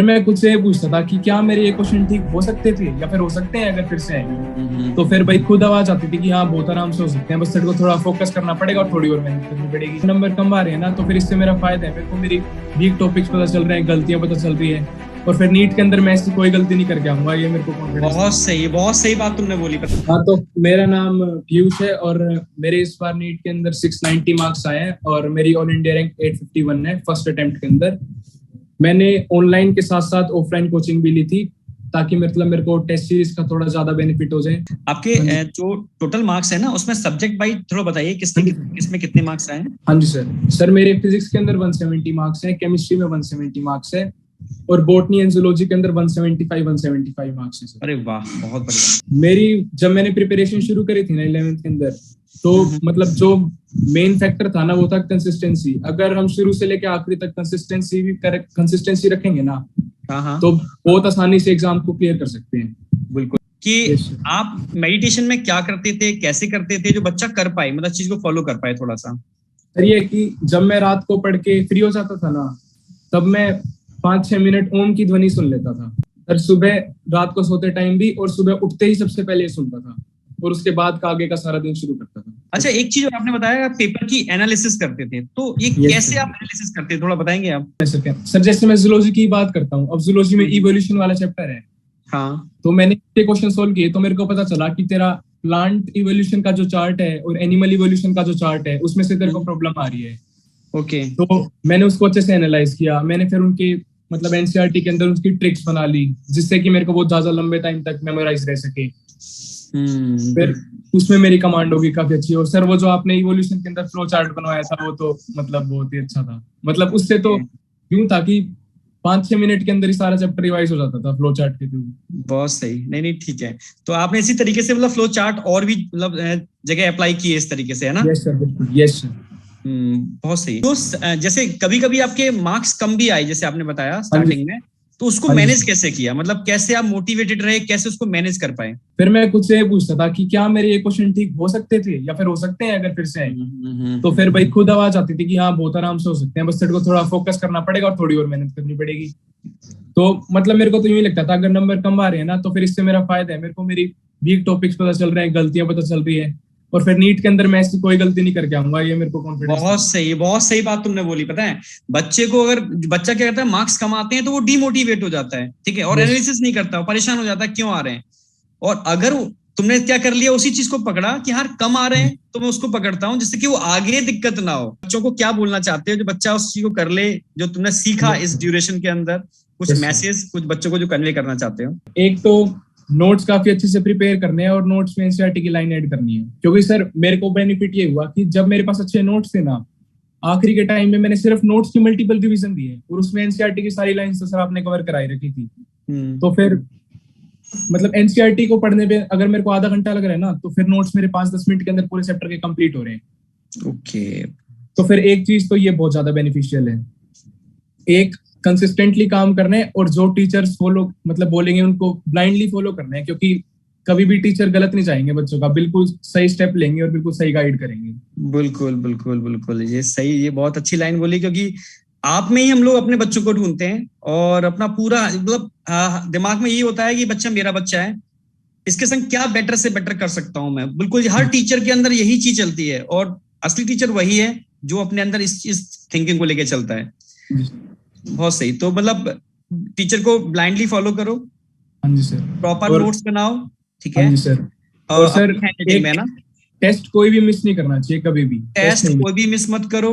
फिर मैं खुद से ये पूछता था कि क्या मेरे ये क्वेश्चन ठीक हो सकते थे या फिर हो सकते हैं अगर फिर से आएंगे। तो फिर भाई खुद आवाज आती थी कि हाँ बहुत आराम से हो सकते हैं, बस तेरे को थोड़ा फोकस करना पड़ेगा और थोड़ी और मेहनत करनी पड़ेगी। नंबर कम आ रहे हैं ना, तो फिर इससे मेरा फायदा है, मेरे को मेरी वीक टॉपिक्स पता चल रहे हैं, गलतियां पता चल रही है, और फिर नीट के अंदर मैं ऐसी कोई गलती नहीं करके आऊंगा, ये मेरे को कॉन्फिडेंस। बहुत सही बात तुमने बोली। हाँ, तो मेरा नाम पीयूष है और मेरे इस बार नीट के अंदर 690 मार्क्स आए हैं और मेरी ऑल इंडिया रैंक 851 है फर्स्ट अटेम्प्ट के अंदर। मैंने ऑनलाइन के साथ साथ ऑफलाइन कोचिंग भी ली थी ताकि मतलब मेरे को टेस्ट सीरीज का थोड़ा ज्यादा बेनिफिट हो जाए। आपके जो टोटल मार्क्स है ना, उसमें सब्जेक्ट वाइज थोड़ा बताइए किसमें कितने मार्क्स आए हैं? हाँ जी सर मेरे फिजिक्स के अंदर 170 मार्क्स हैं, केमिस्ट्री में 170 मार्क्स है और बॉटनी एंड जूलॉजी के अंदर 175 मार्क्स है सर। अरे वाह, बहुत बढ़िया। मेरी जब मैंने प्रिपरेशन शुरू करी थी ना 11th के अंदर, तो मतलब जो मेन फैक्टर था ना वो था कंसिस्टेंसी। अगर हम शुरू से लेकर आखिरी तक कंसिस्टेंसी रखेंगे ना, तो बहुत आसानी से एग्जाम को क्लियर कर सकते हैं। बिल्कुल। कि आप मेडिटेशन में क्या करते थे, कैसे करते थे जो बच्चा कर पाए, मतलब चीज को फॉलो कर पाए थोड़ा सा? सर ये कि जब मैं रात को पढ़ के फ्री हो जाता था ना, तब मैं 5-6 मिनट ओम की ध्वनि सुन लेता था सर, सुबह रात को सोते टाइम भी, और सुबह उठते ही सबसे पहले सुनता था, और उसके बाद का आगे का सारा दिन शुरू करता था। अच्छा, एक चीज और आपने बताया पेपर की एनालिसिस करते थे, तो ये कैसे आप एनालिसिस करते थे, थोड़ा बताएंगे आप? सर जैसे मैं जूलॉजी की बात करता हूँ, अब जूलॉजी में इवोल्यूशन वाला चैप्टर है। हाँ, तो मैंने ये क्वेश्चन सोल्व किए तो मेरे को पता चला कि तेरा प्लांट इवोल्यूशन का जो चार्ट है और एनिमल इवोल्यूशन का जो चार्ट है, उसमें से तेरे को प्रॉब्लम आ रही है। ओके। तो मैंने उसको अच्छे से एनालाइज किया, मैंने फिर उनके मतलब एनसीईआरटी के अंदर उसकी ट्रिक्स बना ली, जिससे कि मेरे को बहुत ज्यादा लंबे टाइम तक मेमोराइज रह सके। फिर उसमें मेरी कमांड होगी काफी अच्छी। और सर वो जो आपने इवोल्यूशन के अंदर फ्लो चार्ट बनवाया था, वो तो मतलब बहुत ही अच्छा था। मतलब उससे तो यूं था कि 5-6 मिनट के अंदर ही सारा चैप्टर रिवाइज हो जाता था फ्लो चार्ट के थ्रू। बहुत सही। नहीं ठीक है। तो आपने इसी तरीके से मतलब फ्लो चार्ट और भी मतलब जगह अप्लाई किए इस तरीके से, है ना? यस सर, बिल्कुल। Yes sir. बहुत सही। तो जैसे कभी कभी आपके मार्क्स कम भी आए, जैसे आपने बताया स्टार्टिंग में, तो उसको मैनेज कैसे किया? मतलब कैसे आप मोटिवेटेड रहे, कैसे उसको मैनेज कर पाए? फिर मैं खुद से पूछता था कि क्या मेरे ये क्वेश्चन ठीक हो सकते थे या फिर हो सकते हैं अगर फिर से आएंगे। तो फिर भाई खुद आवाज आती थी कि हाँ बहुत आराम से हो सकते हैं, बस तेरे को थोड़ा फोकस करना पड़ेगा और थोड़ी और मेहनत करनी पड़ेगी। तो मतलब मेरे को तो यूं लगता था अगर नंबर कम आ रहे हैं ना, तो फिर इससे मेरा फायदा है, मेरे को मेरी वीक टॉपिक्स पता चल रहे हैं, गलतियां पता चल रही है, और फिर नीट के अंदर मैं ऐसी कोई गलती नहीं करके आऊंगा, ये मेरे को कॉन्फिडेंस। बहुत सही बात तुमने बोली। पता है, बच्चे को अगर बच्चा क्या करता है, मार्क्स कम आते हैं तो वो डिमोटिवेट हो जाता है, ठीक है, और एनालिसिस नहीं करता, परेशान हो जाता है क्यों आ रहे हैं। और अगर तुमने क्या कर लिया, उसी चीज को पकड़ा कि हाँ कम आ रहे हैं, तो मैं उसको पकड़ता हूँ जिससे कि वो आगे दिक्कत ना हो। बच्चों को क्या बोलना चाहते हो जो बच्चा उस चीज को कर ले, जो तुमने सीखा इस ड्यूरेशन के अंदर? कुछ मैसेज कुछ बच्चों को जो कन्वे करना चाहते हो? एक तो नोट्स काफी अच्छे से प्रिपेयर करने हैं और नोट्स में एनसीईआरटी की लाइन ऐड करनी है, क्योंकि सर मेरे को बेनिफिट ये हुआ कि जब मेरे पास अच्छे नोट्स थे ना, आखिरी के टाइम में मैंने सिर्फ नोट्स की मल्टीपल रिवीजन दी है और उसमें एनसीईआरटी की सारी लाइंस तो सर आपने कवर कराई रखी थी। तो फिर मतलब एनसीईआरटी को पढ़ने पे अगर मेरे को आधा घंटा लग रहा है ना, तो फिर नोट्स मेरे 5-10 मिनट के अंदर पूरे चैप्टर के कंप्लीट हो रहे हैं। ओके। तो फिर एक चीज तो ये बहुत ज्यादा बेनिफिशियल है, एक कंसिस्टेंटली काम करने, और जो टीचर्स फॉलो मतलब बोलेंगे उनको ब्लाइंडली फॉलो करना है, क्योंकि कभी भी टीचर गलत नहीं चाहेंगे बच्चों का, बिल्कुल सही स्टेप लेंगे और बिल्कुल सही गाइड करेंगे। बिल्कुल ये सही, ये बहुत अच्छी लाइन बोली, क्योंकि आप में ही हम लोग अपने बच्चों को ढूंढते हैं और अपना पूरा मतलब दिमाग में ये होता है कि बच्चा मेरा बच्चा है, इसके संग क्या बेटर से बेटर कर सकता हूं मैं। बिल्कुल हर टीचर के अंदर यही चीज चलती है, और असली टीचर वही है जो अपने अंदर इस थिंकिंग को लेके चलता है। बहुत सही। तो मतलब टीचर को ब्लाइंडली फॉलो करो। हाँ जी सर। प्रॉपर नोट्स बनाओ, ठीक है। हाँ जी सर। और सर एक टेस्ट कोई भी मिस नहीं करना चाहिए, कभी भी टेस्ट कोई भी मिस मत करो।